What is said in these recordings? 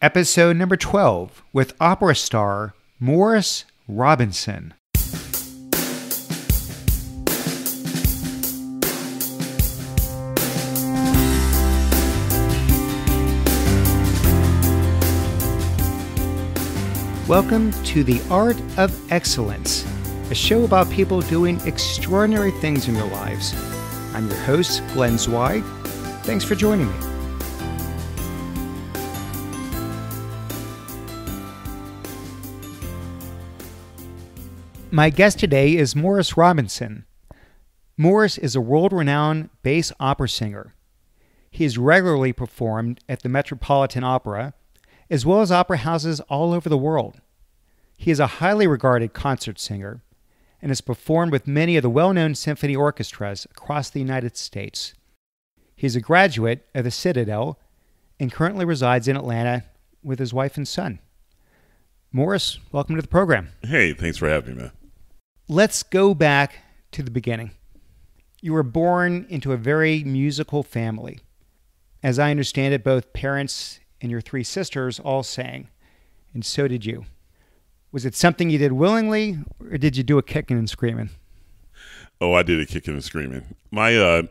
episode number 12 with opera star Morris Robinson. Welcome to The Art of Excellence, a show about people doing extraordinary things in their lives. I'm your host, Glenn Zweig. Thanks for joining me. My guest today is Morris Robinson. Morris is a world-renowned bass opera singer. He has regularly performed at the Metropolitan Opera, as well as opera houses all over the world. He is a highly regarded concert singer and has performed with many of the well-known symphony orchestras across the United States. He is a graduate of the Citadel and currently resides in Atlanta with his wife and son. Morris, welcome to the program. Hey, thanks for having me, man. Let's go back to the beginning. You were born into a very musical family. As I understand it, both parents and your three sisters all sang, and so did you. Was it something you did willingly, or did you do a kicking and screaming? Oh, I did a kicking and screaming. My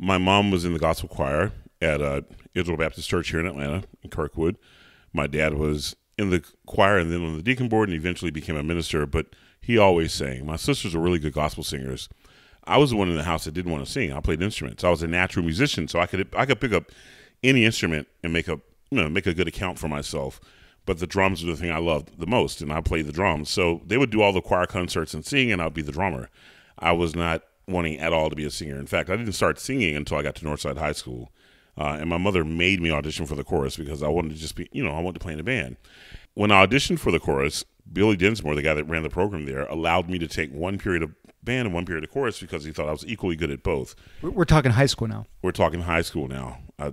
mom was in the gospel choir at Israel Baptist Church here in Atlanta, in Kirkwood. My dad was in the choir and then on the deacon board and eventually became a minister, but he always sang. My sisters were really good gospel singers. I was the one in the house that didn't want to sing. I played instruments. I was a natural musician, so I could pick up any instrument and make a good account for myself. But the drums were the thing I loved the most, and I played the drums. So they would do all the choir concerts and sing, and I'd be the drummer. I was not wanting at all to be a singer. In fact, I didn't start singing until I got to Northside High School. And my mother made me audition for the chorus because I wanted to just be, I wanted to play in a band. When I auditioned for the chorus, Billy Dinsmore, the guy that ran the program there, allowed me to take one period of band and one period of chorus because he thought I was equally good at both. We're talking high school now. We're talking high school now. I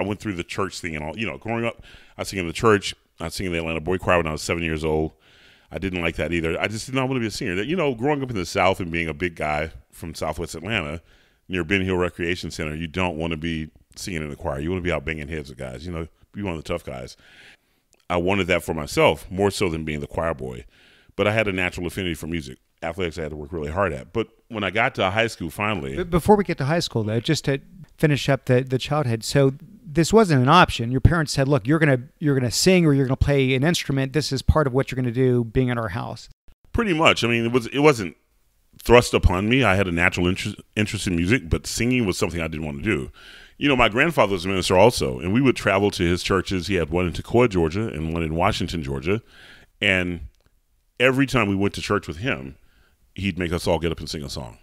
went through the church thing and all. Growing up, I was singing in the church. I was singing in the Atlanta Boy Choir when I was 7 years old. I didn't like that either. I just did not want to be a singer. Growing up in the South and being a big guy from Southwest Atlanta near Ben Hill Recreation Center, you don't want to be singing in the choir. You want to be out banging heads with guys. Be one of the tough guys. I wanted that for myself more so than being the choir boy. But I had a natural affinity for music. Athletics I had to work really hard at. But when I got to high school finally... Before we get to high school, though, just to finish up the childhood, so this wasn't an option. Your parents said, look, you're gonna sing or you're going to play an instrument. This is part of what you're going to do being in our house. Pretty much. I mean, it wasn't thrust upon me. I had a natural interest in music, but singing was something I didn't want to do. My grandfather was a minister also, and we would travel to his churches. He had one in Toccoa, Georgia, and one in Washington, Georgia. And every time we went to church with him, he'd make us all get up and sing a song.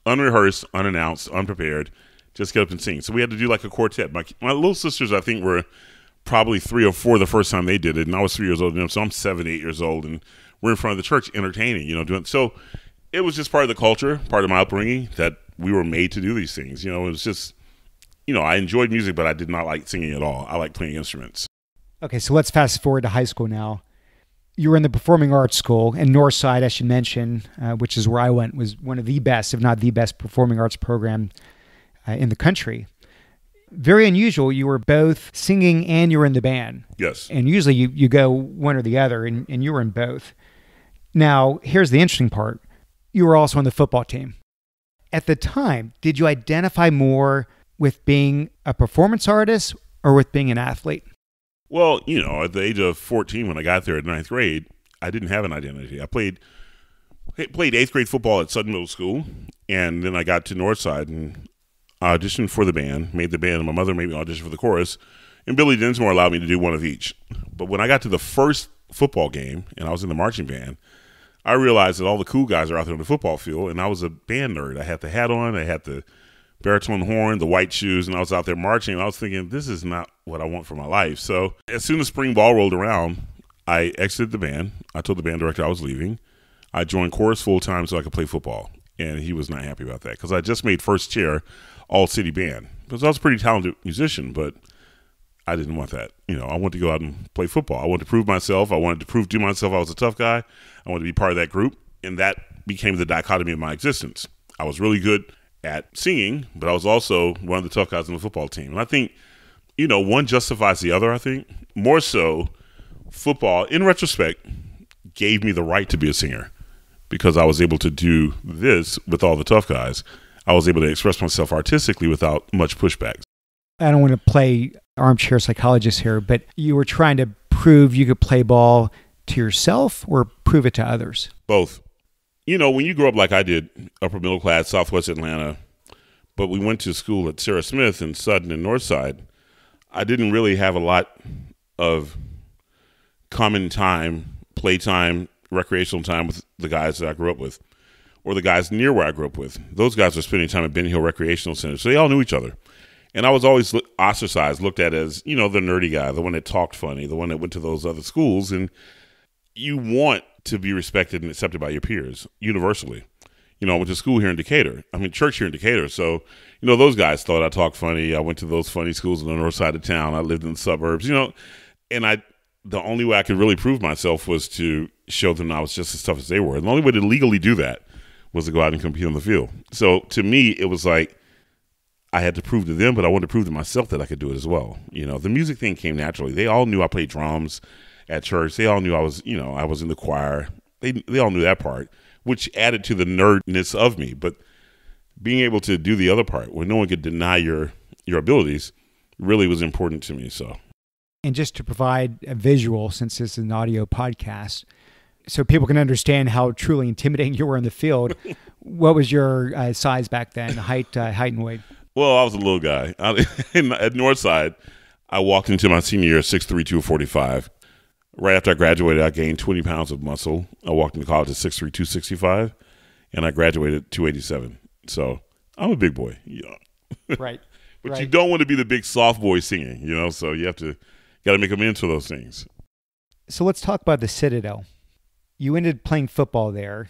Unrehearsed, unannounced, unprepared, just get up and sing. So we had to do like a quartet. My little sisters, I think, were probably 3 or 4 the first time they did it, and I was 3 years old, so I'm 7, 8 years old, and we're in front of the church entertaining, doing so. It was just part of the culture, part of my upbringing, that we were made to do these things. It was just... I enjoyed music, but I did not like singing at all. I like playing instruments. Okay, so let's fast forward to high school now. You were in the Performing Arts School, and Northside, I should mention, which is where I went, was one of the best, if not the best, performing arts program in the country. Very unusual. You were both singing and you were in the band. Yes. And usually you go one or the other, and you were in both. Now, here's the interesting part. You were also on the football team. At the time, did you identify more with being a performance artist or with being an athlete? Well, at the age of 14, when I got there at 9th grade, I didn't have an identity. I played 8th grade football at Sutton Middle School, and then I got to Northside and auditioned for the band, made the band, and my mother made me audition for the chorus, and Billy Dinsmore allowed me to do one of each. But when I got to the first football game, and I was in the marching band, I realized that all the cool guys are out there on the football field, and I was a band nerd. I had the hat on, I had the baritone horn, the white shoes, and I was out there marching, and I was thinking, this is not what I want for my life. So as soon as spring ball rolled around, I exited the band. I told the band director I was leaving. I joined chorus full-time so I could play football, and he was not happy about that because I just made first chair all-city band. Because I was a pretty talented musician, but I didn't want that. I wanted to go out and play football. I wanted to prove myself. I wanted to prove to myself I was a tough guy. I wanted to be part of that group, and that became the dichotomy of my existence. I was really good at singing, but I was also one of the tough guys on the football team. And I think, one justifies the other, I think. More so, football, in retrospect, gave me the right to be a singer because I was able to do this with all the tough guys. I was able to express myself artistically without much pushback. I don't want to play armchair psychologist here, but you were trying to prove you could play ball to yourself or prove it to others? Both. When you grow up like I did, upper middle class, Southwest Atlanta, but we went to school at Sarah Smith in Sutton and Northside, I didn't really have a lot of common time, playtime, recreational time with the guys that I grew up with or the guys near where I grew up with. Those guys were spending time at Ben Hill Recreational Center, so they all knew each other. And I was always ostracized, looked at as, the nerdy guy, the one that talked funny, the one that went to those other schools. And you want to be respected and accepted by your peers universally. I went to school here in Decatur. Church here in Decatur. So, those guys thought I talked funny. I went to those funny schools on the north side of town. I lived in the suburbs, and the only way I could really prove myself was to show them I was just as tough as they were. And the only way to legally do that was to go out and compete on the field. So to me, it was like I had to prove to them, but I wanted to prove to myself that I could do it as well. The music thing came naturally. They all knew I played drums at church. They all knew I was, I was in the choir. They all knew that part, which added to the nerdness of me. But being able to do the other part where no one could deny your abilities really was important to me. And just to provide a visual, since this is an audio podcast, so people can understand how truly intimidating you were in the field, what was your size back then, height and weight? Well, I was a little guy. At Northside, I walked into my senior year 6'3", 245. Right after I graduated, I gained 20 pounds of muscle. I walked into college at 6'3", 265, and I graduated at 287. So I'm a big boy. Right. But you don't want to be the big soft boy singing, so you got to make amends for those things. So let's talk about the Citadel. You ended playing football there.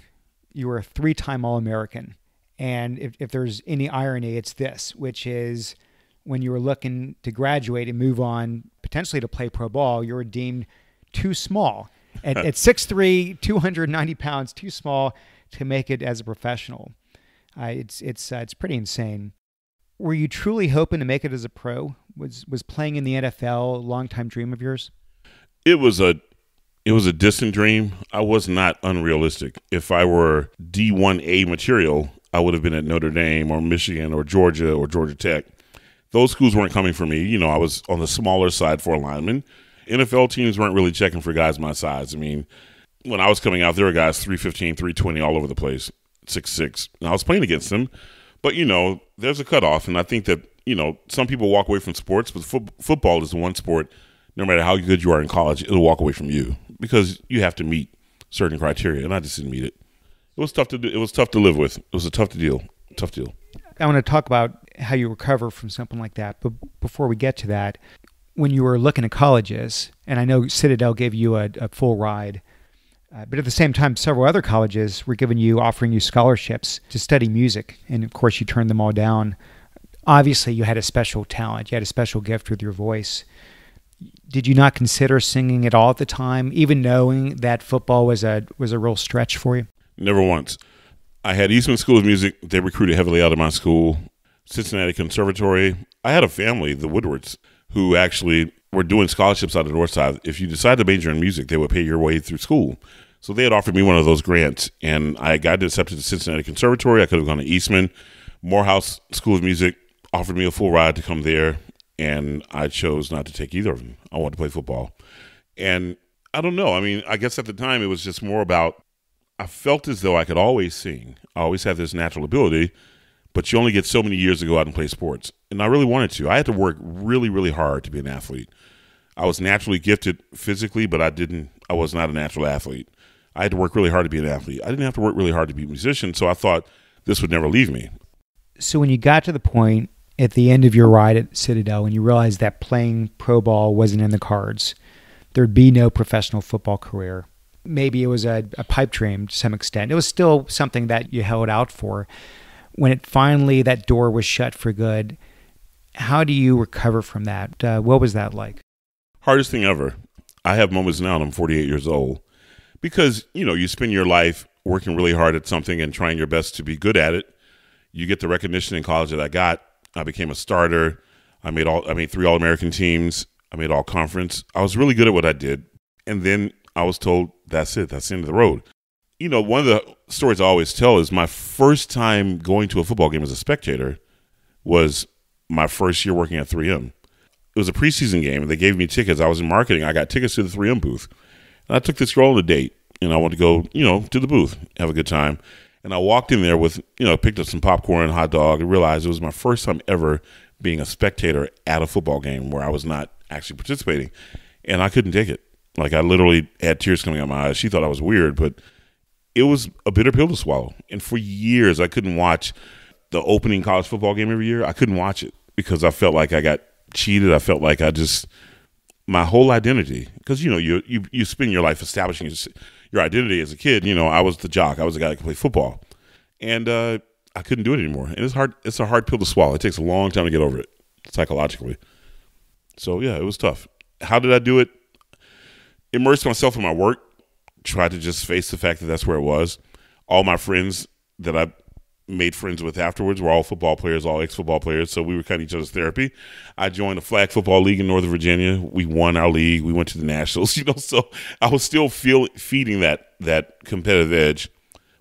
You were a 3-time All-American. And if there's any irony, it's this, which is when you were looking to graduate and move on potentially to play pro ball, you were deemed too small. At 6'3", 290 pounds, too small to make it as a professional. It's pretty insane. Were you truly hoping to make it as a pro? Was playing in the NFL a longtime dream of yours? It was a distant dream. I was not unrealistic. If I were D1A material, I would have been at Notre Dame or Michigan or Georgia Tech. Those schools weren't coming for me. I was on the smaller side for a lineman. NFL teams weren't really checking for guys my size. When I was coming out, there were guys 315, 320 all over the place, 6'6". And I was playing against them. But, there's a cutoff. And I think that, some people walk away from sports, but football is the one sport, no matter how good you are in college, it'll walk away from you because you have to meet certain criteria. And I just didn't meet it. It was tough to do. It was tough to live with. It was a tough deal. I want to talk about how you recover from something like that. But before we get to that, when you were looking at colleges, and I know Citadel gave you a full ride, but at the same time, several other colleges were offering you scholarships to study music. And of course, you turned them all down. Obviously, you had a special talent. You had a special gift with your voice. Did you not consider singing at all at the time, even knowing that football was a real stretch for you? Never once. I had Eastman School of Music. They recruited heavily out of my school. Cincinnati Conservatory. I had a family, the Woodwards, who actually were doing scholarships out of Northside. If you decided to major in music, they would pay your way through school. So they had offered me one of those grants, and I got accepted to Cincinnati Conservatory. I could have gone to Eastman. Morehouse School of Music offered me a full ride to come there, and I chose not to take either of them. I wanted to play football. And I don't know. I guess at the time it was just more about I felt as though I could always sing. I always had this natural ability, but you only get so many years to go out and play sports. And I really wanted to. I had to work really, really hard to be an athlete. I was naturally gifted physically, but I was not a natural athlete. I had to work really hard to be an athlete. I didn't have to work really hard to be a musician, so I thought this would never leave me. So when you got to the point at the end of your ride at Citadel and you realized that playing pro ball wasn't in the cards, there'd be no professional football career. Maybe it was a pipe dream to some extent. It was still something that you held out for. When it finally, that door was shut for good, how do you recover from that? What was that like? Hardest thing ever. I have moments now, and I'm 48 years old, because, you spend your life working really hard at something and trying your best to be good at it. You get the recognition in college that I got. I became a starter. I made 3 All-American teams. I made all conference. I was really good at what I did. And then I was told, that's it. That's the end of the road. You know, one of the stories I always tell is my first time going to a football game as a spectator was my first year working at 3M. It was a preseason game. They gave me tickets. I was in marketing. I got tickets to the 3M booth. And I took this girl on a date, and I wanted to go, to the booth, have a good time. And I walked in there with, picked up some popcorn and hot dog and realized it was my first time ever being a spectator at a football game where I was not actually participating. And I couldn't take it. Like, I literally had tears coming out of my eyes. She thought I was weird, but it was a bitter pill to swallow. And for years, I couldn't watch the opening college football game every year. I couldn't watch it because I felt like I got cheated. I felt like my whole identity, because, you spend your life establishing your identity as a kid. I was the jock. I was the guy that could play football. And I couldn't do it anymore. And it's hard. It's a hard pill to swallow. It takes a long time to get over it psychologically. So, yeah, it was tough. How did I do it? Immersed myself in my work. Tried to just face the fact that that's where it was. All my friends that I made friends with afterwards were all football players, all ex-football players, so we were kind of each other's therapy. I joined a flag football league in Northern Virginia. We won our league. We went to the Nationals, so I was still feeding that competitive edge.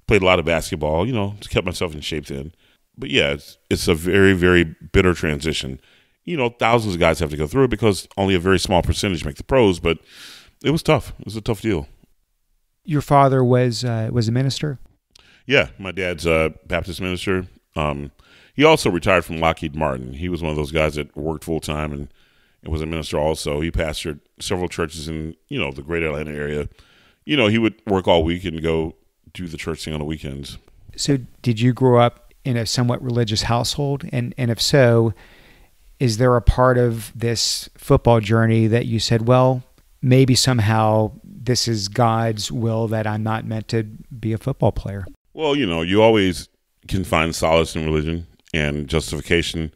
Played a lot of basketball, kept myself in shape then. But yeah, it's a very, very bitter transition. Thousands of guys have to go through it because only a very small percentage make the pros, but it was tough. It was a tough deal. Your father was a minister? Yeah, my dad's a Baptist minister. He also retired from Lockheed Martin. He was one of those guys that worked full-time and was a minister also. He pastored several churches in, the greater Atlanta area. He would work all week and go do the church thing on the weekends. So did you grow up in a somewhat religious household? And if so, is there a part of this football journey that you said, well, maybe somehow this is God's will that I'm not meant to be a football player? Well, you always can find solace in religion and justification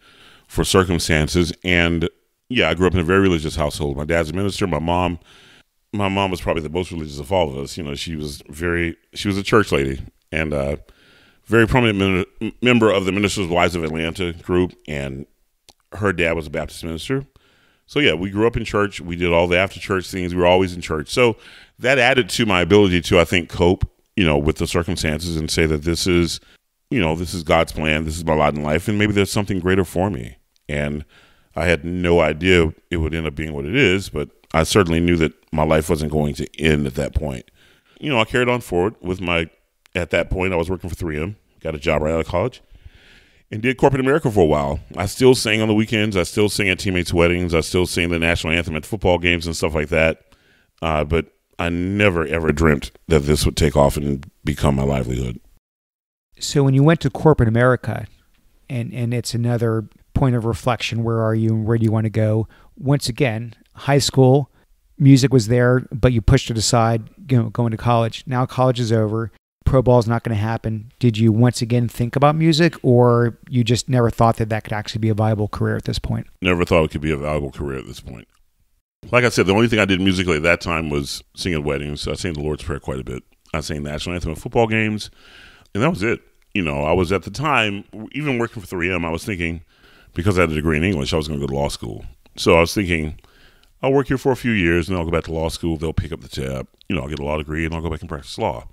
for circumstances. And yeah, I grew up in a very religious household. My dad's a minister. My mom was probably the most religious of all of us. She was a church lady and a very prominent member of the Ministers' Wives of Atlanta group. And her dad was a Baptist minister. So yeah, we grew up in church. We did all the after church things. We were always in church. So that added to my ability to, I think, cope, with the circumstances and say that this is God's plan. This is my lot in life. And maybe there's something greater for me. And I had no idea it would end up being what it is, but I certainly knew that my life wasn't going to end at that point. I carried on forward with at that point, I was working for 3M, got a job right out of college. And did corporate America for a while. I still sang on the weekends. I still sing at teammates' weddings. I still sing the national anthem at football games and stuff like that. But I never, ever dreamt that this would take off and become my livelihood. So when you went to corporate America, and it's another point of reflection, where are you and where do you want to go? Once again, high school, music was there, but you pushed it aside, going to college. Now college is over. Pro ball is not going to happen. Did you once again think about music, or you just never thought that could actually be a viable career at this point? Never thought it could be a viable career at this point. Like I said, the only thing I did musically at that time was sing at weddings. I sang the Lord's Prayer quite a bit. I sang the national anthem at football games, and that was it. I was at the time, even working for 3M, I was thinking, because I had a degree in English, I was going to go to law school. So I was thinking, I'll work here for a few years, and then I'll go back to law school. They'll pick up the tab. I'll get a law degree, and I'll go back and practice law.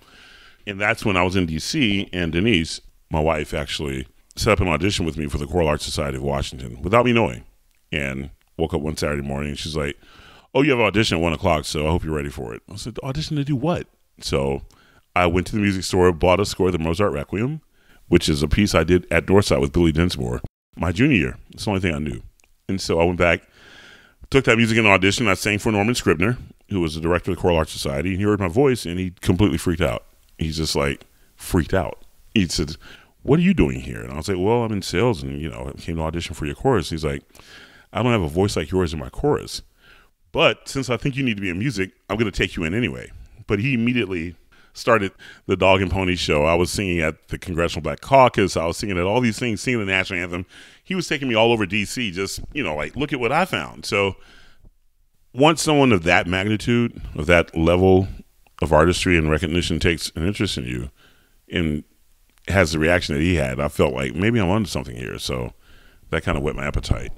And that's when I was in D.C., and Denise, my wife, actually set up an audition with me for the Choral Arts Society of Washington without me knowing. And woke up one Saturday morning, and she's like, oh, you have an audition at 1 o'clock, so I hope you're ready for it. I said, audition to do what? So I went to the music store, bought a score of the Mozart Requiem, which is a piece I did at Dorset with Billy Dinsmore my junior year. It's the only thing I knew. And so I went back, took that music in audition. I sang for Norman Scribner, who was the director of the Choral Arts Society, and he heard my voice, and he completely freaked out. He's just like freaked out. He said, what are you doing here? And I was like, well, I'm in sales and, I came to audition for your chorus. He's like, I don't have a voice like yours in my chorus. But since I think you need to be in music, I'm going to take you in anyway. But he immediately started the Dog and Pony Show. I was singing at the Congressional Black Caucus. I was singing at all these things, singing the national anthem. He was taking me all over D.C. just, like, look at what I found. So once someone of that magnitude, of that level of artistry and recognition takes an interest in you and has the reaction that he had, I felt like maybe I'm onto something here. So that kind of whet my appetite.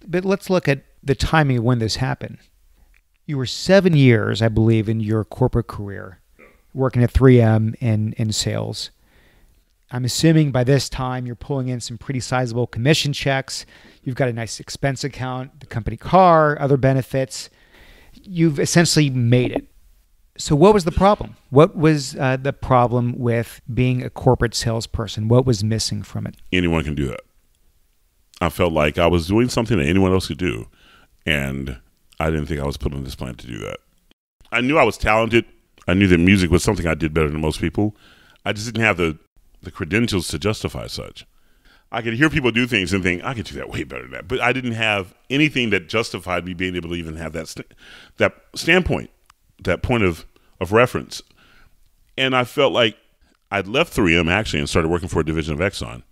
But let's look at the timing of when this happened. You were 7 years, I believe, in your corporate career, working at 3M in sales. I'm assuming by this time you're pulling in some pretty sizable commission checks. You've got a nice expense account, the company car, other benefits. You've essentially made it. So what was the problem? What was the problem with being a corporate salesperson? What was missing from it? Anyone can do that. I felt like I was doing something that anyone else could do, and I didn't think I was put on this planet to do that. I knew I was talented. I knew that music was something I did better than most people. I just didn't have the credentials to justify such. I could hear people do things and think, I could do that way better than that. But I didn't have anything that justified me being able to even have that standpoint, that point of reference. And I felt like I'd left 3M actually and started working for a division of Exxon.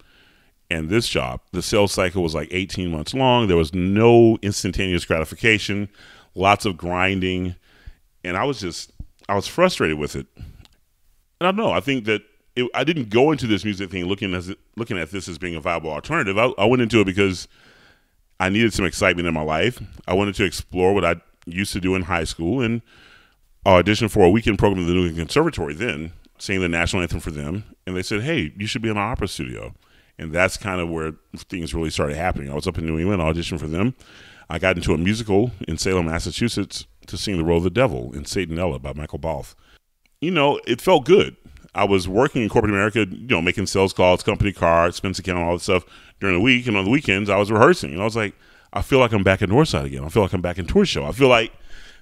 And this job, the sales cycle was like 18 months long. There was no instantaneous gratification, lots of grinding. And I was frustrated with it. And I don't know, I think that I didn't go into this music thing looking at this as being a viable alternative. I went into it because I needed some excitement in my life. I wanted to explore what I used to do in high school, and I auditioned for a weekend program at the New England Conservatory then, singing the national anthem for them. And they said, hey, you should be in an opera studio. And that's kind of where things really started happening. I was up in New England, auditioned for them. I got into a musical in Salem, Massachusetts to sing the role of the devil in Satanella by Michael Balfe. It felt good. I was working in corporate America, making sales calls, company car, expense account, all that stuff during the week. And on the weekends, I was rehearsing. And I was like, I feel like I'm back at Northside again. I feel like I'm back in tour show. I feel like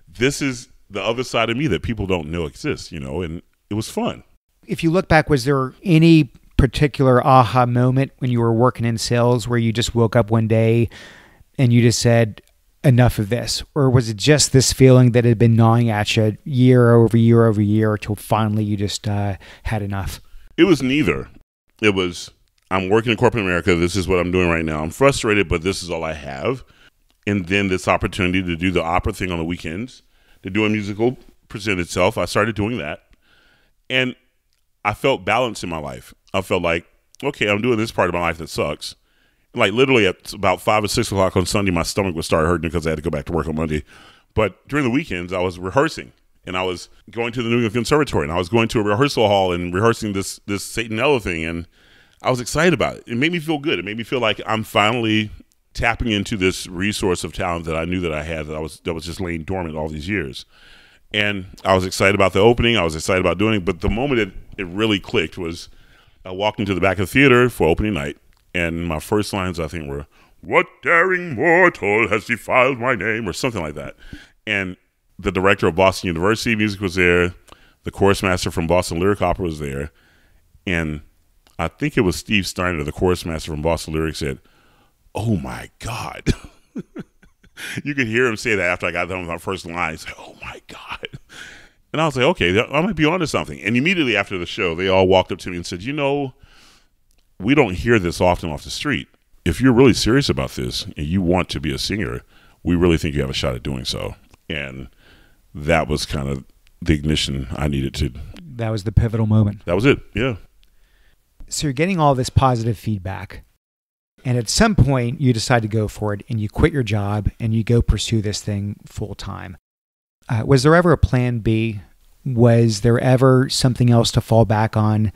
this is the other side of me that people don't know exists, and it was fun. If you look back, was there any particular aha moment when you were working in sales where you just woke up one day and you just said, enough of this? Or was it just this feeling that had been gnawing at you year over year over year until finally you just had enough? It was neither. It was, I'm working in corporate America. This is what I'm doing right now. I'm frustrated, but this is all I have. And then this opportunity to do the opera thing on the weekends, to do a musical, presented itself. I started doing that. And I felt balance in my life. I felt like, okay, I'm doing this part of my life that sucks. Like literally at about 5 or 6 o'clock on Sunday, my stomach would start hurting because I had to go back to work on Monday. But during the weekends, I was rehearsing, and I was going to the New England Conservatory, and I was going to a rehearsal hall and rehearsing this Satanella thing, and I was excited about it. It made me feel good. It made me feel like I'm finally tapping into this resource of talent that I knew that I had, that was just laying dormant all these years. And I was excited about the opening. I was excited about doing it. But the moment it really clicked was I walked into the back of the theater for opening night. And my first lines, I think, were, "What daring mortal has defiled my name?" or something like that. And the director of Boston University Music was there. The chorus master from Boston Lyric Opera was there. And I think it was Steve Steiner, the chorus master from Boston Lyric, said, "Oh, my God." You could hear him say that after I got done with my first line. He's like, "Oh, my God." And I was like, okay, I might be onto something. And immediately after the show, they all walked up to me and said, we don't hear this often off the street. If you're really serious about this and you want to be a singer, we really think you have a shot at doing so. And that was kind of the ignition I needed to. That was the pivotal moment. That was it, yeah. So you're getting all this positive feedback. And at some point, you decide to go for it, and you quit your job, and you go pursue this thing full time. Was there ever a plan B? Was there ever something else to fall back on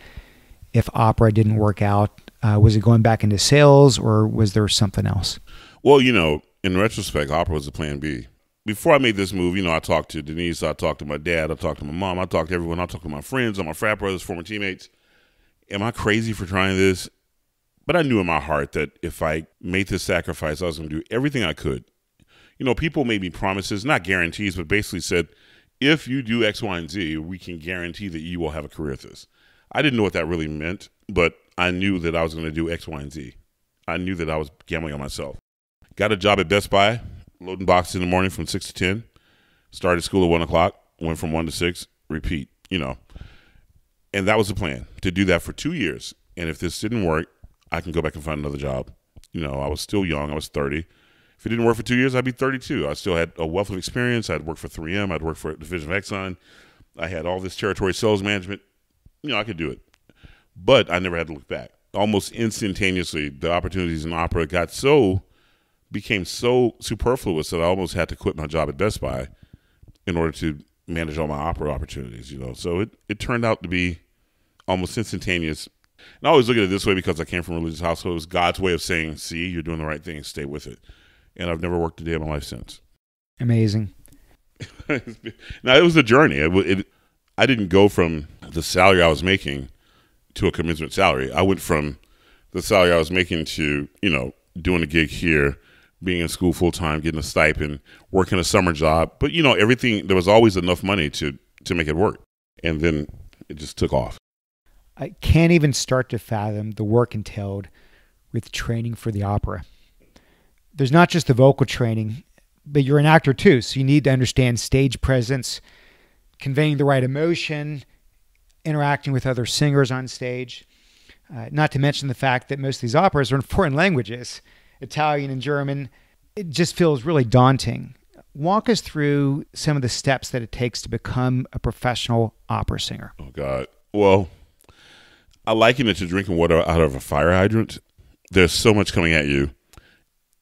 if opera didn't work out? Was it going back into sales, or was there something else? Well, in retrospect, opera was the plan B. Before I made this move, I talked to Denise, I talked to my dad, I talked to my mom, I talked to everyone, I talked to my friends, all my frat brothers, former teammates. Am I crazy for trying this? But I knew in my heart that if I made this sacrifice, I was going to do everything I could. People made me promises, not guarantees, but basically said, if you do X, Y, and Z, we can guarantee that you will have a career at this. I didn't know what that really meant, but I knew that I was going to do X, Y, and Z. I knew that I was gambling on myself. Got a job at Best Buy, loading boxes in the morning from 6 to 10. Started school at 1 o'clock, went from 1 to 6, repeat, And that was the plan, to do that for 2 years. And if this didn't work, I can go back and find another job. I was still young. I was 30. If it didn't work for 2 years, I'd be 32. I still had a wealth of experience. I'd worked for 3M. I'd worked for a division of Exxon. I had all this territory sales management. I could do it. But I never had to look back. Almost instantaneously, the opportunities in opera got so became so superfluous that I almost had to quit my job at Best Buy in order to manage all my opera opportunities, So it turned out to be almost instantaneous. And I always look at it this way because I came from a religious household. It was God's way of saying, see, you're doing the right thing, stay with it. And I've never worked a day in my life since. Amazing. Now, it was a journey. I didn't go from the salary I was making to a commensurate salary. I went from the salary I was making to, doing a gig here, being in school full time, getting a stipend, working a summer job. But, everything, there was always enough money to make it work. And then it just took off. I can't even start to fathom the work entailed with training for the opera. There's not just the vocal training, but you're an actor too, so you need to understand stage presence, conveying the right emotion, interacting with other singers on stage. Not to mention the fact that most of these operas are in foreign languages, Italian and German. It just feels really daunting. Walk us through some of the steps that it takes to become a professional opera singer. Oh, God. Well, I liken it to drinking water out of a fire hydrant. There's so much coming at you.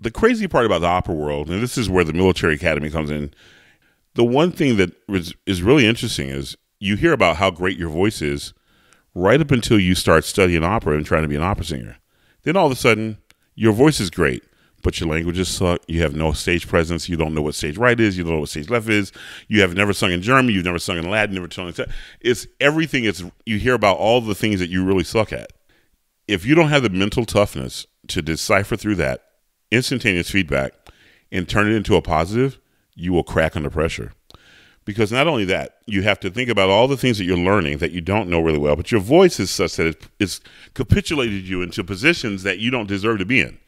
The crazy part about the opera world, and this is where the military academy comes in, the one thing that is really interesting is you hear about how great your voice is right up until you start studying opera and trying to be an opera singer. Then all of a sudden, your voice is great, but your languages suck. You have no stage presence. You don't know what stage right is. You don't know what stage left is. You have never sung in German. You've never sung in Latin, never sung in... It's everything. You hear about all the things that you really suck at. If you don't have the mental toughness to decipher through that instantaneous feedback and turn it into a positive, you will crack under pressure. Because not only that, you have to think about all the things that you're learning that you don't know really well, but your voice is such that it's capitulated you into positions that you don't deserve to be in.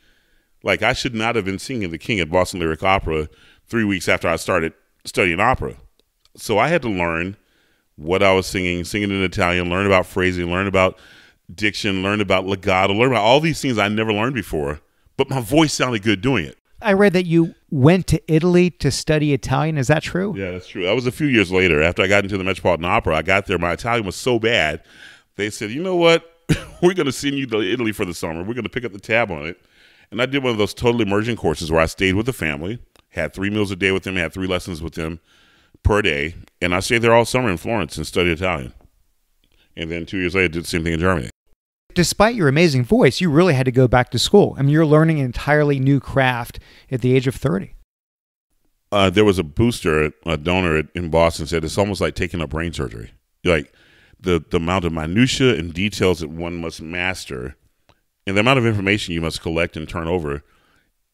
Like, I should not have been singing The King at Boston Lyric Opera 3 weeks after I started studying opera. So I had to learn what I was singing in Italian, learn about phrasing, learn about diction, learn about legato, learn about all these things I never learned before, but my voice sounded good doing it. I read that you went to Italy to study Italian. Is that true? Yeah, that's true. That was a few years later. After I got into the Metropolitan Opera, I got there. My Italian was so bad, they said, you know what? We're going to send you to Italy for the summer. We're going to pick up the tab on it. And I did one of those total immersion courses where I stayed with the family, had 3 meals a day with them, had 3 lessons with them per day. And I stayed there all summer in Florence and studied Italian. And then 2 years later, I did the same thing in Germany. Despite your amazing voice, you really had to go back to school. I mean, you're learning an entirely new craft at the age of 30. There was a booster, a donor in Boston said it's almost like taking up brain surgery. Like the amount of minutia and details that one must master and the amount of information you must collect and turn over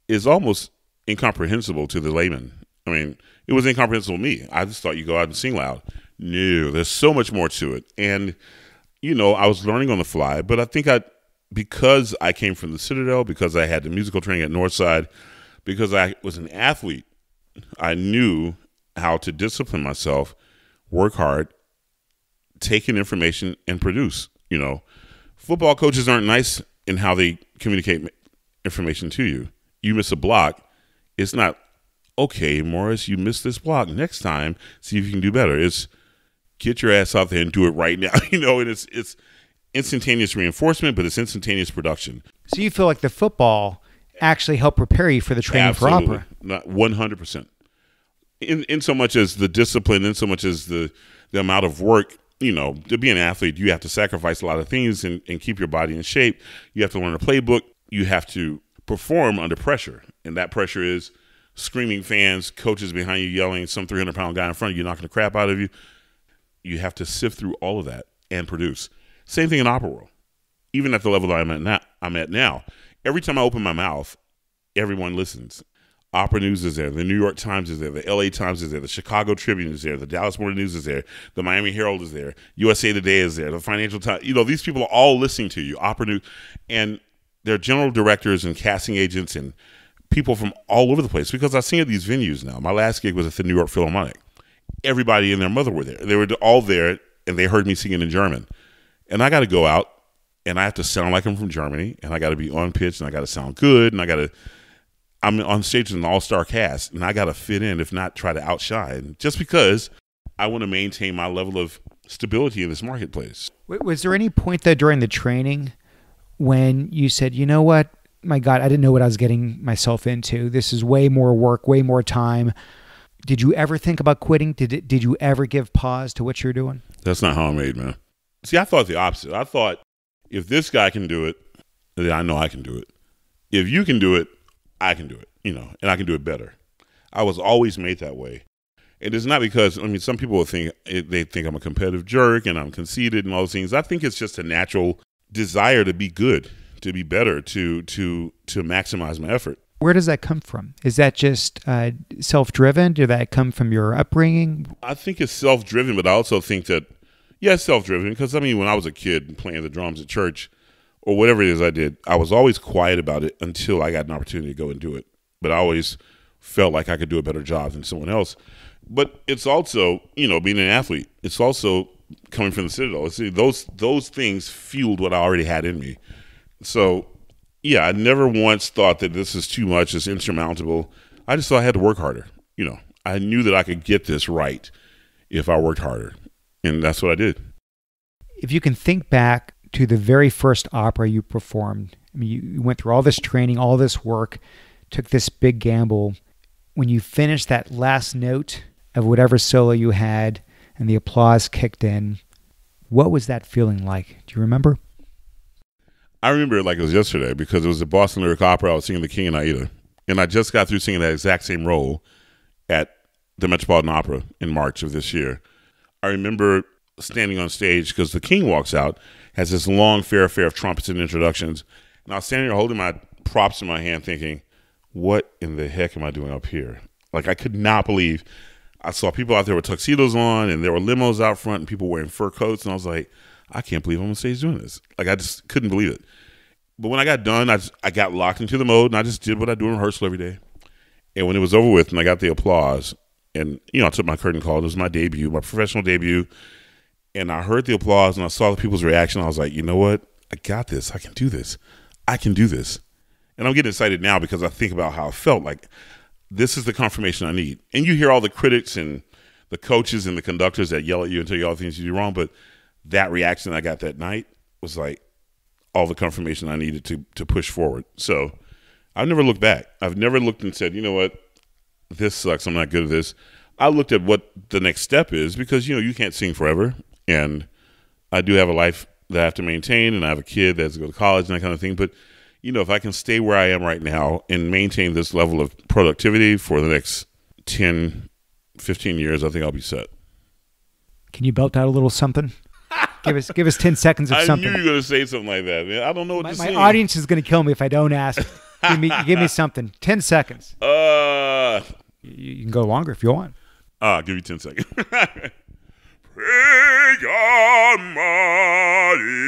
is almost incomprehensible to the layman. I mean, it was incomprehensible to me. I just thought you go out and sing loud. No, there's so much more to it. And I was learning on the fly, but I think because I came from the Citadel, because I had the musical training at Northside, because I was an athlete, I knew how to discipline myself, work hard, take in information, and produce. Football coaches aren't nice in how they communicate information to you. You miss a block, it's not, okay, Morris, you missed this block. Next time, see if you can do better. It's get your ass out there and do it right now. And it's instantaneous reinforcement, but it's instantaneous production. So you feel like the football actually helped prepare you for the training Absolutely. for opera? Not 100%. In so much as the discipline, in so much as the amount of work, to be an athlete, you have to sacrifice a lot of things and keep your body in shape. You have to learn a playbook. You have to perform under pressure. And that pressure is screaming fans, coaches behind you yelling, some 300-pound guy in front of you knocking the crap out of you. You have to sift through all of that and produce. Same thing in opera world. Even at the level that I'm at now. Every time I open my mouth, everyone listens. Opera News is there. The New York Times is there. The LA Times is there. The Chicago Tribune is there. The Dallas Morning News is there. The Miami Herald is there. USA Today is there. The Financial Times. These people are all listening to you. Opera News. And they're general directors and casting agents and people from all over the place because I sing at these venues now. My last gig was at the New York Philharmonic. Everybody and their mother were there. They were all there, and they heard me singing in German. And I got to go out, and I have to sound like I'm from Germany, and I got to be on pitch, and I got to sound good, and I'm on stage with an all-star cast, and I got to fit in, if not try to outshine, just because I want to maintain my level of stability in this marketplace. Was there any point, though, during the training when you said, you know what, my God, I didn't know what I was getting myself into. This is way more work, way more time. Did you ever think about quitting? Did you ever give pause to what you're doing? That's not how I'm made, man. See, I thought the opposite. I thought if this guy can do it, then I know I can do it. If you can do it, I can do it, and I can do it better. I was always made that way. And it's not because, some people will think, they think I'm a competitive jerk and I'm conceited and all those things. I think it's just a natural desire to be good, to be better, to maximize my effort. Where does that come from? Is that just self-driven? Did that come from your upbringing? I think it's self-driven, but I also think that, it's self-driven because, when I was a kid playing the drums at church or whatever it is I did, I was always quiet about it until I got an opportunity to go and do it. But I always felt like I could do a better job than someone else. But it's also, being an athlete. It's also coming from the Citadel. See, those things fueled what I already had in me. So, I never once thought that this is too much, it's insurmountable. I just thought I had to work harder. I knew that I could get this right if I worked harder. And that's what I did. If you can think back to the very first opera you performed, you went through all this training, all this work, took this big gamble. When you finished that last note of whatever solo you had and the applause kicked in, what was that feeling like? Do you remember? I remember it like it was yesterday because it was the Boston Lyric Opera. I was singing The King and Aida. And I just got through singing that exact same role at the Metropolitan Opera in March of this year. I remember standing on stage because the King walks out, has this long fanfare of trumpets and introductions. And I was standing there holding my props in my hand thinking, what in the heck am I doing up here? Like, I could not believe. I saw people out there with tuxedos on and there were limos out front and people wearing fur coats. And I was like, I can't believe I'm on stage doing this. Like, I just couldn't believe it. But when I got done, I got locked into the mode and I just did what I do in rehearsal every day. And when it was over with and I got the applause and, I took my curtain call. It was my debut, my professional debut. And I heard the applause and I saw the people's reaction. I was like, you know what? I got this. I can do this. I can do this. And I'm getting excited now because I think about how I felt like this is the confirmation I need. And you hear all the critics and the coaches and the conductors that yell at you and tell you all the things you do wrong. But that reaction I got that night was like all the confirmation I needed to push forward. So I've never looked back. I've never looked and said, you know what? This sucks. I'm not good at this. I looked at what the next step is because, you can't sing forever. And I do have a life that I have to maintain and I have a kid that has to go to college and that kind of thing. But, if I can stay where I am right now and maintain this level of productivity for the next 10, 15 years, I think I'll be set. Can you belt out a little something? Give us 10 seconds of something. I knew you were going to say something like that, man. I don't know what to say. My audience is going to kill me if I don't ask. Give me something. 10 seconds. You can go longer if you want. I'll give you 10 seconds. Prayer Maria,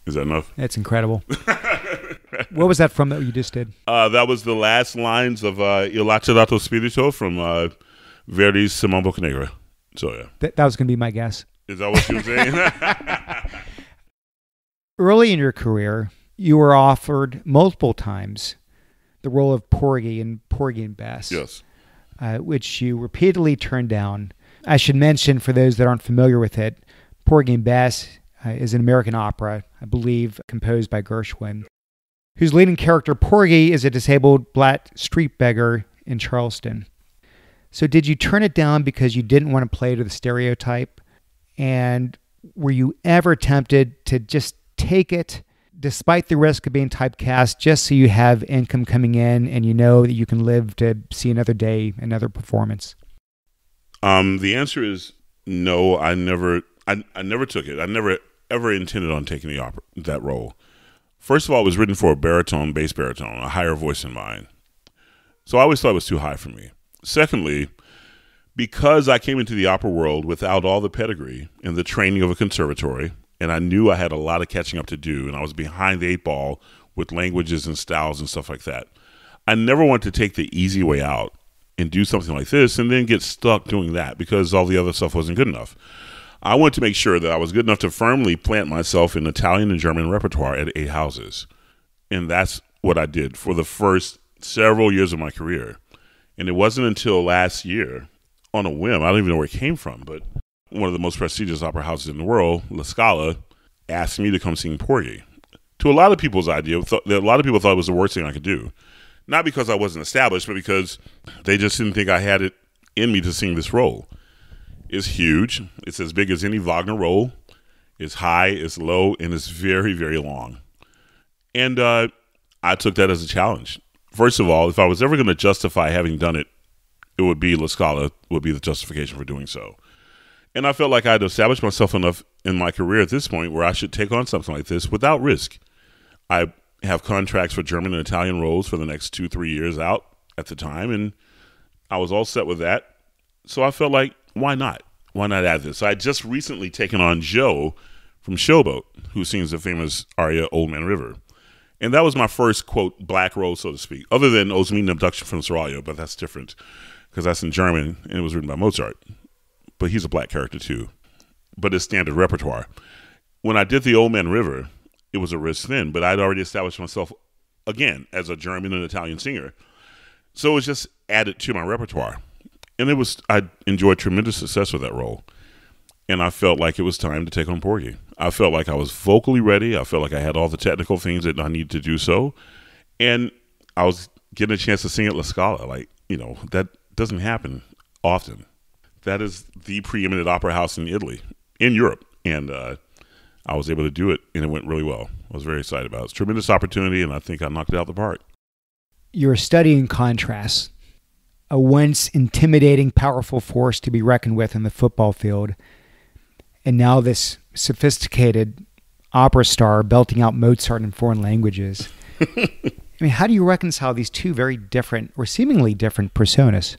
Is that enough? That's incredible. What was that from that you just did? That was the last lines of Il Lacerdato Spirito from Verdi's Simon Boccanegra. So, yeah. That was going to be my guess. Is that what you were saying? Early in your career, you were offered multiple times the role of Porgy in Porgy and Bess. Yes. Which you repeatedly turned down. I should mention, for those that aren't familiar with it, Porgy and Bess is an American opera, I believe, composed by Gershwin, whose leading character, Porgy, is a disabled black street beggar in Charleston. So did you turn it down because you didn't want to play to the stereotype? And were you ever tempted to just take it, despite the risk of being typecast, just so you have income coming in and you know that you can live to see another day, another performance? The answer is no. I never took it. I never ever intended on taking that role. First of all, it was written for a bass baritone, a higher voice in mind. So I always thought it was too high for me. Secondly, because I came into the opera world without all the pedigree and the training of a conservatory, and I knew I had a lot of catching up to do, and I was behind the 8 ball with languages and styles and stuff like that, I never wanted to take the easy way out and do something like this and then get stuck doing that because all the other stuff wasn't good enough. I wanted to make sure that I was good enough to firmly plant myself in Italian and German repertoire at 8 houses. And that's what I did for the first several years of my career. And it wasn't until last year, on a whim, I don't even know where it came from, but one of the most prestigious opera houses in the world, La Scala, asked me to come sing Porgy. To a lot of people's idea, a lot of people thought it was the worst thing I could do. Not because I wasn't established, but because they just didn't think I had it in me to sing this role. It's huge. It's as big as any Wagner role. It's high, it's low, and it's very, very long. And I took that as a challenge. First of all, if I was ever going to justify having done it, it would be La Scala would be the justification for doing so. And I felt like I had established myself enough in my career at this point where I should take on something like this without risk. I have contracts for German and Italian roles for the next 2-3 years out at the time, and I was all set with that. So I felt like, why not? Why not add this? So I just recently taken on Joe from Showboat, who sings the famous aria Old Man River. And that was my first, quote, black role, so to speak, other than Osmin Abduction from Seraglio, but that's different because that's in German and it was written by Mozart. But he's a black character too. But it's standard repertoire. When I did the Old Man River, it was a risk then, but I'd already established myself, again, as a German and Italian singer. So it was just added to my repertoire. And I enjoyed tremendous success with that role. And I felt like it was time to take on Porgy. I felt like I was vocally ready. I felt like I had all the technical things that I needed to do so. And I was getting a chance to sing at La Scala. Like, that doesn't happen often. That is the preeminent opera house in Italy, in Europe. And I was able to do it, and it went really well. I was very excited about it. It's a tremendous opportunity, and I think I knocked it out of the park. You're studying contrast, a once intimidating, powerful force to be reckoned with in the football field. And now this sophisticated opera star belting out Mozart in foreign languages. I mean, how do you reconcile these two very different or seemingly different personas?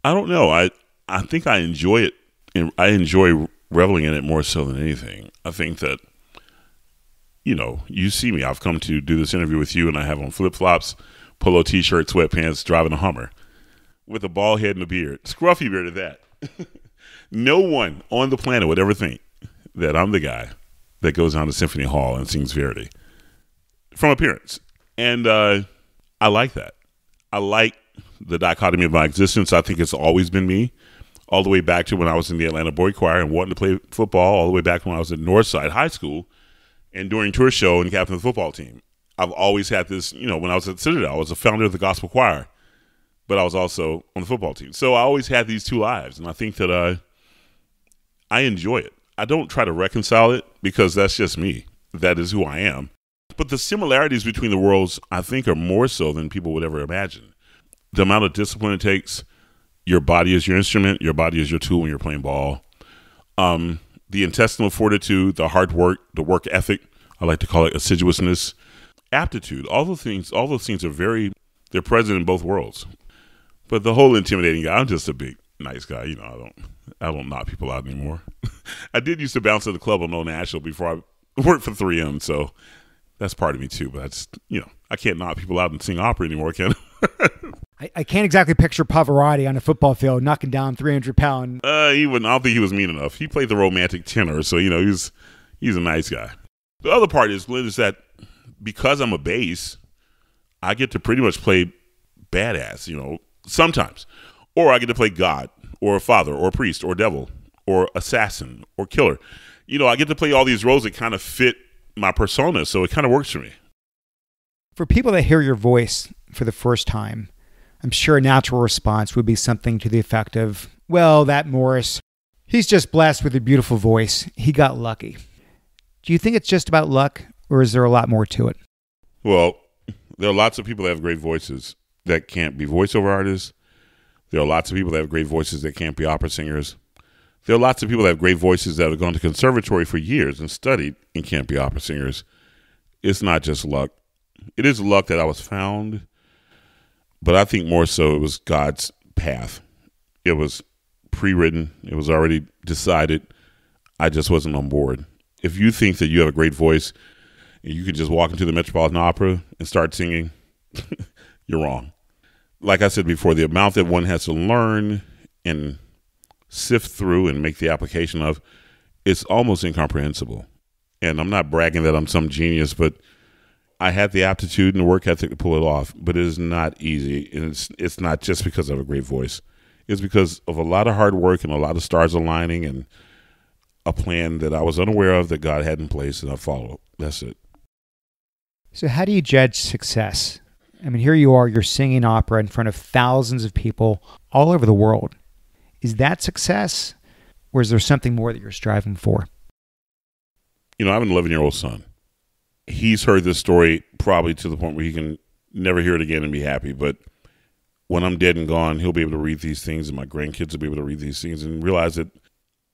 I don't know. I think I enjoy it, and I enjoy reveling in it more so than anything. I think that, you see me. I've come to do this interview with you, and I have on flip-flops, polo T-shirt, sweatpants, driving a Hummer with a bald head and a beard. Scruffy beard at that. No one on the planet would ever think that I'm the guy that goes down to Symphony Hall and sings Verdi from appearance. And I like that. I like the dichotomy of my existence. I think it's always been me, all the way back to when I was in the Atlanta Boy Choir and wanting to play football, all the way back when I was at Northside High School and during tour show and captain of the football team. I've always had this, when I was at Citadel, I was a founder of the gospel choir, but I was also on the football team. So I always had these two lives, and I think that I enjoy it. I don't try to reconcile it because that's just me. That is who I am. But the similarities between the worlds, I think, are more so than people would ever imagine. The amount of discipline it takes, your body is your instrument, your body is your tool when you're playing ball. The intestinal fortitude, the hard work, the work ethic, I like to call it assiduousness, aptitude, all those things are they're present in both worlds. But the whole intimidating guy, I'm just a big, nice guy. I don't knock people out anymore. I did used to bounce at the club on Old National before I worked for 3M, so that's part of me too. But I can't knock people out and sing opera anymore, can I? I can't exactly picture Pavarotti on a football field knocking down 300-pound. I don't think he was mean enough. He played the romantic tenor, so he's a nice guy. The other part is that because I'm a bass, I get to pretty much play badass, sometimes. Or I get to play God, or father, or priest, or devil, or assassin, or killer. I get to play all these roles that kind of fit my persona, so it kind of works for me. For people that hear your voice for the first time, I'm sure a natural response would be something to the effect of, well, that Morris, he's just blessed with a beautiful voice. He got lucky. Do you think it's just about luck, or is there a lot more to it? Well, there are lots of people that have great voices that can't be voiceover artists. There are lots of people that have great voices that can't be opera singers. There are lots of people that have great voices that have gone to conservatory for years and studied and can't be opera singers. It's not just luck. It is luck that I was found, but I think more so it was God's path. It was pre-written. It was already decided. I just wasn't on board. If you think that you have a great voice and you can just walk into the Metropolitan Opera and start singing, you're wrong. Like I said before, the amount that one has to learn and sift through and make the application of, it's almost incomprehensible. And I'm not bragging that I'm some genius, but I had the aptitude and the work ethic to pull it off, but it is not easy. And it's not just because I have a great voice. It's because of a lot of hard work and a lot of stars aligning and a plan that I was unaware of that God had in place, and I followed. That's it. So how do you judge success? I mean, here you are, you're singing opera in front of thousands of people all over the world. Is that success, or is there something more that you're striving for? You know, I have an 11-year-old son. He's heard this story probably to the point where he can never hear it again and be happy. But when I'm dead and gone, he'll be able to read these things, and my grandkids will be able to read these things and realize that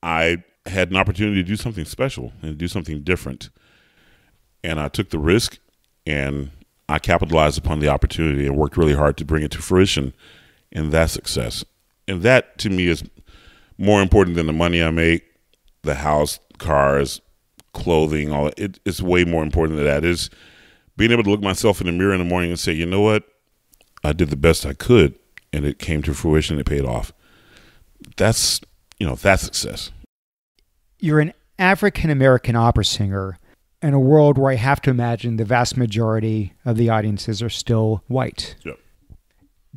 I had an opportunity to do something special and do something different. And I took the risk, and I capitalized upon the opportunity and worked really hard to bring it to fruition, and that's success. And that, to me, is more important than the money I make, the house, cars, clothing, all that. It's way more important than that. Is being able to look myself in the mirror in the morning and say, you know what? I did the best I could, and it came to fruition. It paid off. That's success. You're an African-American opera singer in a world where I have to imagine the vast majority of the audiences are still white. Yep.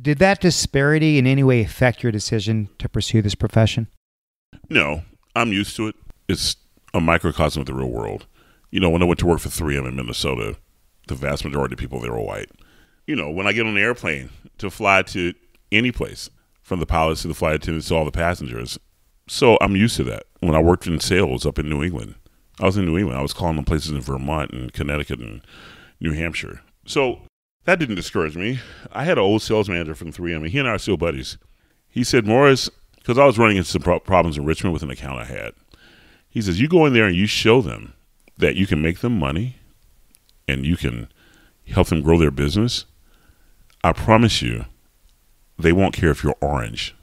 Did that disparity in any way affect your decision to pursue this profession? No, I'm used to it. It's a microcosm of the real world. You know, when I went to work for 3M in Minnesota, the vast majority of people there were white. You know, when I get on an airplane to fly to any place, from the pilots to the flight attendants to all the passengers, so I'm used to that. When I worked in sales up in New England, I was in New England. I was calling on places in Vermont and Connecticut and New Hampshire. So that didn't discourage me. I had an old sales manager from 3M, and he and I are still buddies. He said, Morris, because I was running into some problems in Richmond with an account I had. He says, you go in there and you show them that you can make them money and you can help them grow their business. I promise you, they won't care if you're orange.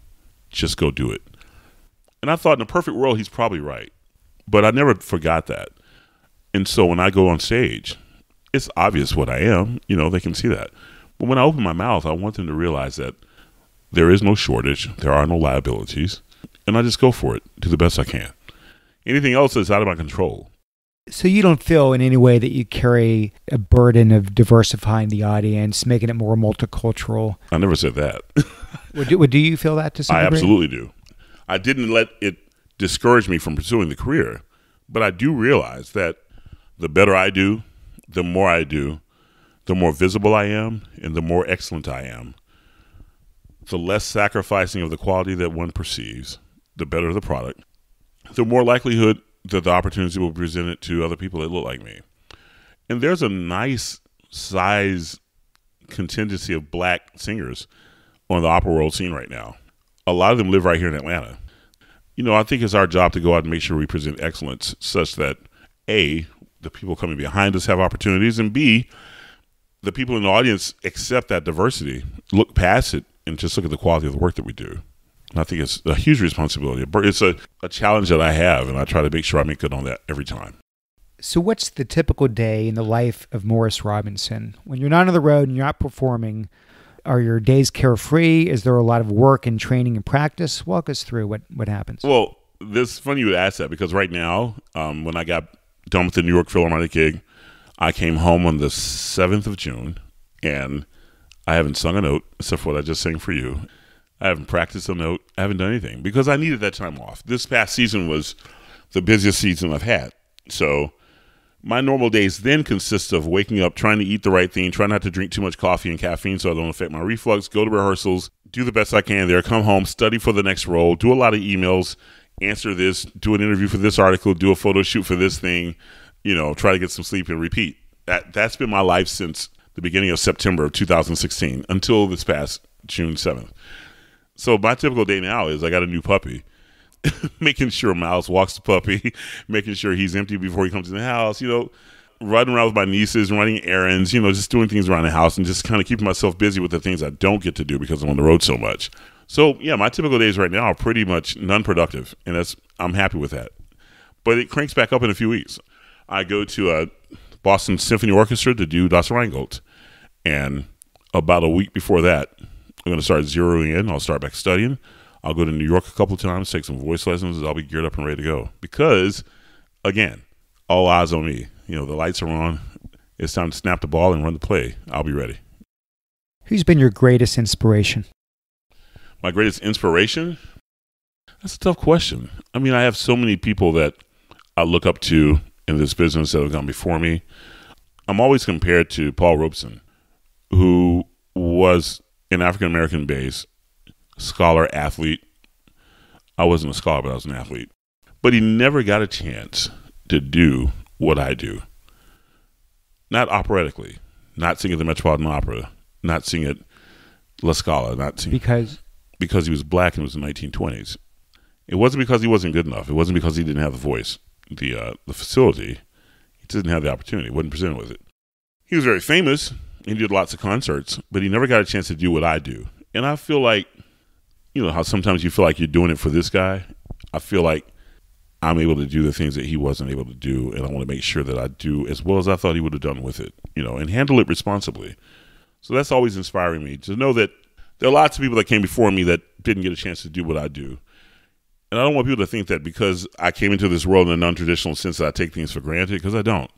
Just go do it. And I thought, in a perfect world, he's probably right. But I never forgot that. And so when I go on stage, it's obvious what I am. You know, they can see that. But when I open my mouth, I want them to realize that there is no shortage. There are no liabilities. And I just go for it, do the best I can. Anything else is out of my control. So you don't feel in any way that you carry a burden of diversifying the audience, making it more multicultural? I never said that. Do you feel that to some degree? I absolutely do. I didn't let it discourage me from pursuing the career, but I do realize that the better I do, the more visible I am, and the more excellent I am, the less sacrificing of the quality that one perceives, the better the product, the more likelihood that the opportunity will be presented to other people that look like me. And there's a nice size contingency of black singers on the opera world scene right now. A lot of them live right here in Atlanta. You know, I think it's our job to go out and make sure we present excellence such that, A, the people coming behind us have opportunities, and B, the people in the audience accept that diversity, look past it, and just look at the quality of the work that we do. And I think it's a huge responsibility. It's a challenge that I have, and I try to make sure I make good on that every time. So what's the typical day in the life of Morris Robinson? When you're not on the road and you're not performing, are your days carefree? Is there a lot of work and training and practice? Walk us through what happens. Well, it's funny you would ask that, because right now, when I got done with the New York Philharmonic gig, I came home on the 7th of June, and I haven't sung a note except for what I just sang for you. I haven't practiced a note. I haven't done anything because I needed that time off. This past season was the busiest season I've had. So my normal days then consist of waking up, trying to eat the right thing, trying not to drink too much coffee and caffeine so I don't affect my reflux, go to rehearsals, do the best I can there, come home, study for the next role, do a lot of emails, answer this, do an interview for this article, do a photo shoot for this thing, you know, try to get some sleep and repeat. That's been my life since the beginning of September of 2016 until this past June 7th. So my typical day now is I got a new puppy, making sure Miles walks the puppy, making sure he's empty before he comes in the house, you know, running around with my nieces, running errands, you know, just doing things around the house and just kind of keeping myself busy with the things I don't get to do because I'm on the road so much. So, yeah, my typical days right now are pretty much non-productive, and I'm happy with that. But it cranks back up in a few weeks. I go to Boston Symphony Orchestra to do Das Rheingold, and about a week before that, I'm going to start zeroing in. I'll start back studying. I'll go to New York a couple of times, take some voice lessons. I'll be geared up and ready to go because, again, all eyes on me. You know, the lights are on. it's time to snap the ball and run the play. I'll be ready. Who's been your greatest inspiration? My greatest inspiration? That's a tough question. I mean, I have so many people that I look up to in this business that have gone before me. I'm always compared to Paul Robeson, who was an African-American base scholar, athlete. I wasn't a scholar, but I was an athlete. But he never got a chance to do what I do. Not operatically, not sing at the Metropolitan Opera, not sing at La Scala, not sing because he was black and it was the 1920s. It wasn't because he wasn't good enough. It wasn't because he didn't have the voice, the facility. He didn't have the opportunity. Wasn't presented with it. He was very famous. He did lots of concerts, but he never got a chance to do what I do. And I feel like, you know how sometimes you feel like you're doing it for this guy? I feel like I'm able to do the things that he wasn't able to do, and I want to make sure that I do as well as I thought he would have done with it, you know, and handle it responsibly. So that's always inspiring me to know that there are lots of people that came before me that didn't get a chance to do what I do. And I don't want people to think that because I came into this world in a non-traditional sense that I take things for granted, because I don't.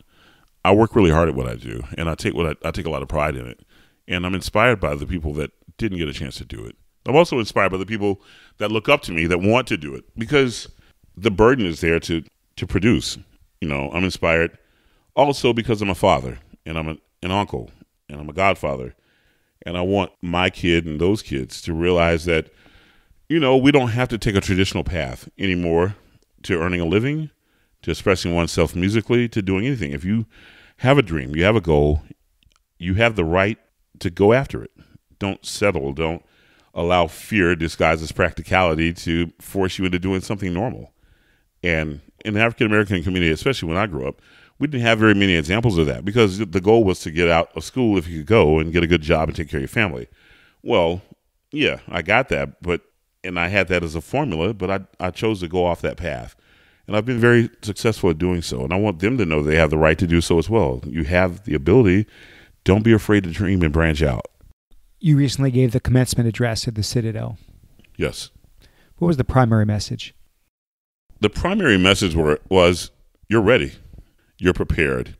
I work really hard at what I do, and I take a lot of pride in it. And I'm inspired by the people that didn't get a chance to do it. I'm also inspired by the people that look up to me that want to do it, because the burden is there to produce. You know, I'm inspired also because I'm a father, and I'm an uncle, and I'm a godfather. And I want my kid and those kids to realize that, you know, we don't have to take a traditional path anymore to earning a living, to expressing oneself musically, to doing anything. If you have a dream, you have a goal, you have the right to go after it. Don't settle. Don't allow fear disguised as practicality to force you into doing something normal. And in the African-American community, especially when I grew up, we didn't have very many examples of that, because the goal was to get out of school if you could go and get a good job and take care of your family. Well, yeah, I got that, and I had that as a formula, but I chose to go off that path. And I've been very successful at doing so. And I want them to know they have the right to do so as well. You have the ability. Don't be afraid to dream and branch out. You recently gave the commencement address at the Citadel. Yes. What was the primary message? The primary message was you're ready. You're prepared.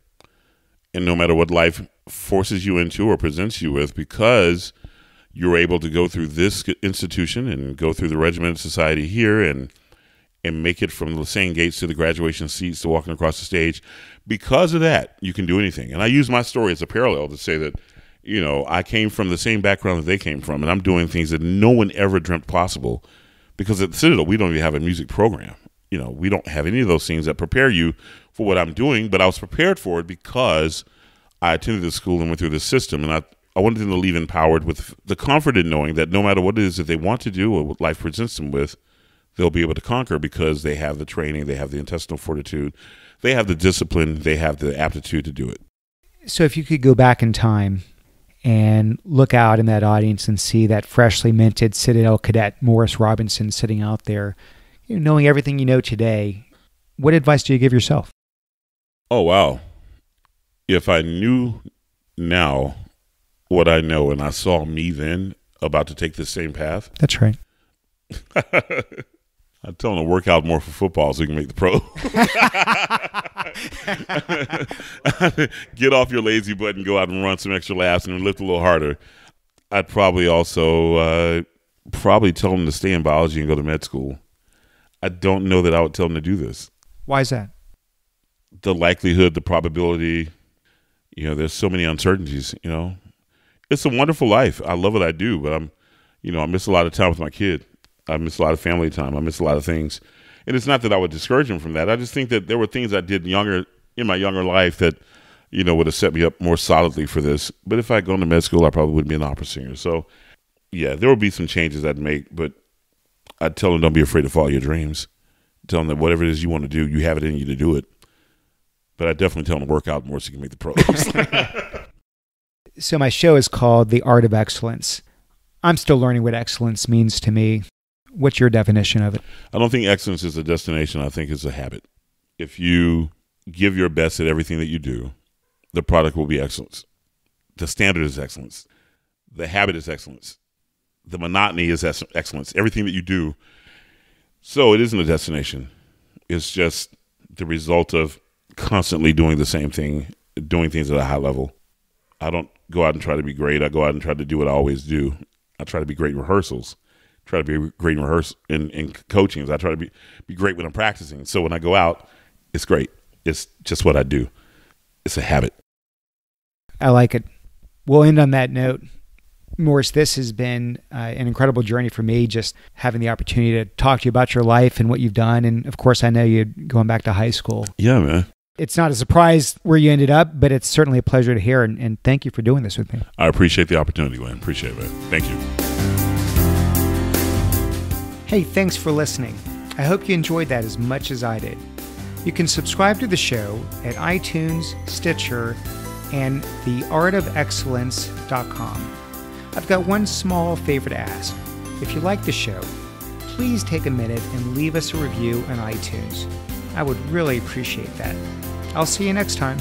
And no matter what life forces you into or presents you with, because you're able to go through this institution and go through the regimented society here and make it from the same gates to the graduation seats to walking across the stage, because of that, you can do anything. And I use my story as a parallel to say that, you know, I came from the same background that they came from, and I'm doing things that no one ever dreamt possible, because at the Citadel, we don't even have a music program. You know, we don't have any of those things that prepare you for what I'm doing, but I was prepared for it because I attended the school and went through the system, and I wanted them to leave empowered with the comfort in knowing that no matter what it is that they want to do or what life presents them with, they'll be able to conquer, because they have the training, they have the intestinal fortitude, they have the discipline, they have the aptitude to do it. So if you could go back in time and look out in that audience and see that freshly minted Citadel cadet Morris Robinson sitting out there, you know, knowing everything you know today, what advice do you give yourself? Oh, wow. If I knew now what I know and I saw me then about to take the same path. That's right. I'd tell him to work out more for football so he can make the pro. Get off your lazy butt and go out and run some extra laps and lift a little harder. I'd probably also tell him to stay in biology and go to med school. I don't know that I would tell him to do this. Why is that? The likelihood, the probability, you know, there's so many uncertainties, you know. It's a wonderful life. I love what I do, but I miss a lot of time with my kid. I miss a lot of family time. I miss a lot of things. And it's not that I would discourage him from that. I just think that there were things I did in my younger life that, you know, would have set me up more solidly for this. But if I had gone to med school, I probably wouldn't be an opera singer. So, yeah, there would be some changes I'd make, but I'd tell them don't be afraid to follow your dreams. Tell them that whatever it is you want to do, you have it in you to do it. But I definitely tell them to work out more so you can make the pros. So my show is called The Art of Excellence. I'm still learning what excellence means to me. What's your definition of it? I don't think excellence is a destination. I think it's a habit. If you give your best at everything that you do, the product will be excellence. The standard is excellence. The habit is excellence. The monotony is excellence. Everything that you do. So it isn't a destination. It's just the result of constantly doing the same thing doing things at a high level. I don't go out and try to be great. I go out and try to do what I always do. I try to be great in rehearsals. Try to be great in coachings. I try to be great when I'm practicing. So when I go out, it's great. It's just what I do. It's a habit. I like it. We'll end on that note. Morris, this has been an incredible journey for me, just having the opportunity to talk to you about your life and what you've done. And of course, I know you're going back to high school. Yeah, man. It's not a surprise where you ended up, but it's certainly a pleasure to hear. And thank you for doing this with me. I appreciate the opportunity, Glenn. Appreciate it, man. Thank you. Hey, thanks for listening. I hope you enjoyed that as much as I did. You can subscribe to the show at iTunes, Stitcher, and theartofexcellence.com. I've got one small favor to ask. If you like the show, please take a minute and leave us a review on iTunes. I would really appreciate that. I'll see you next time.